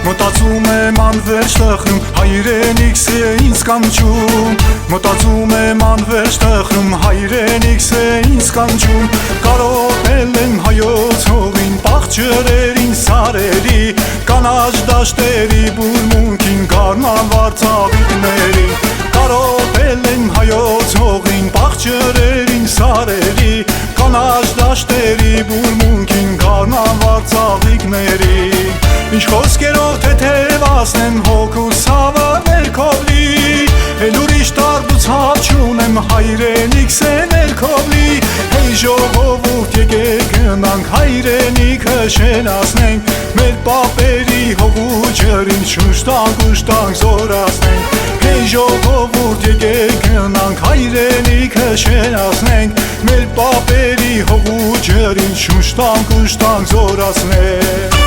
Մոտածում եմ անվերջ տխրում, հայրենիքս է ինձ կանչում։ Մոտածում եմ անվերջ տխրում, հայրենիքս է ինձ կանչում։ Կարոտել եմ հայոց հողին, պաղճրերին, սարերի, կանաչ դաշտերի բուրմունքին, գարնանվար ծաղիկների։ Կարոտել եմ հայոց հողին, պաղճրերին, սարերի, կանաչ դաշտերի բուրմունքին, գարնանվար ծաղիկների։ Ինչ խոսքերով թեթևացնեմ հոգուս ցավը ներքով լի, էլ ուրիշ տարբուցավ չունեմ, հայրենիքս է ներքով լի։ Հեյ ժողովուրդ եկեք գնանք, հայրենիքը շենացնենք, մեր պապերի հողու ջրին շուշտանք ուշտանք զորացնենք։ Հեյ ժողովուրդ եկեք գնանք, հայրենիքը շենացնենք, մեր պապերի հողու ջրին շուշտանք ուշտանք զորացնենք։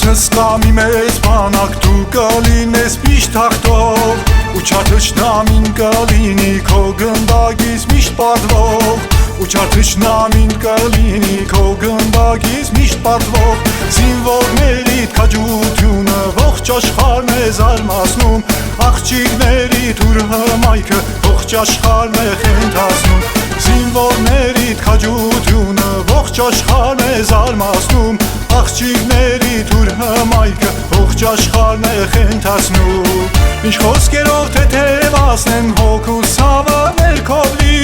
Հսկա մի մեծ բանակ դու կլինես միշտ հաղթող, ու չար թշնամին կլինի քո գնդակից միշտ պարտվող, ու չար թշնամին կլինի քո գնդակից միշտ պարտվող։ Զինվորներիդ քաջությունը ողջ աշխարհն է զարմացնում, աղջիկներիդ ուր հմայքը ողջ աշխարհն է խենթացնում։ Զինվորներիդ քաջությունը ողջ աշխարհն է զարմացնում, աղջիկներիդ ուր հմայքը ողջ աշխարհն է խենթացնում։ Ինչ խոսքերով թեթևացնեմ հոգուս ցավը ներքով լի,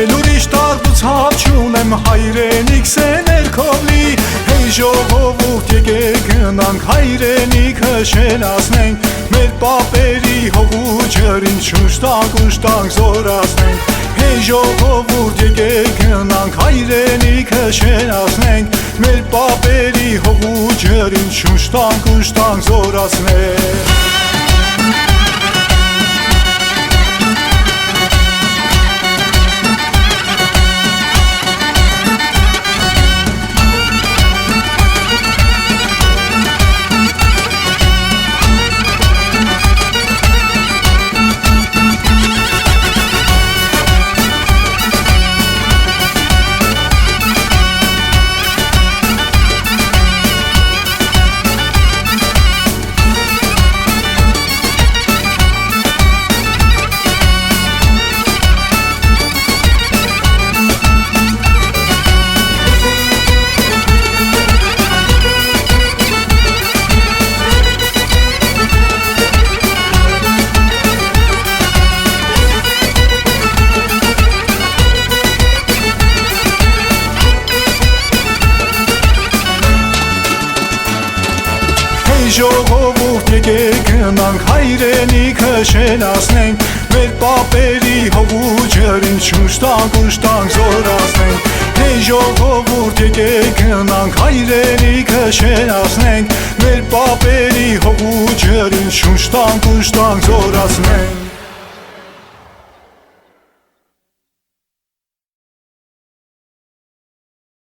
էլ ուրիշ տարբուցավ չունեմ, հայրենիքս է ներքով լի։ Հեյ ժողովուրդ եկեք գնանք, հայրենիքը շենացնենք, մեր պապերի հողու ջրին շուշտանք ուշտանք զորացնենք։ Հեյ ժողովուրդ եկեք գնանք, հայրենիքը շենացնենք, մեր պապերի հողու ջրին շուշտանք ուշտանք զորացնենք։ Ժողովուրդ եկեք գնանք, հայրենիքը շենացնենք, մեր պապերի հողու ջրին շուշտանք ուշտանք զորացնենք։ Հեյ ժողովուրդ եկեք գնանք, հայրենիքը շենացնենք, մեր պապերի հողու ջրին շուշտանք ուշտանք զորացնենք։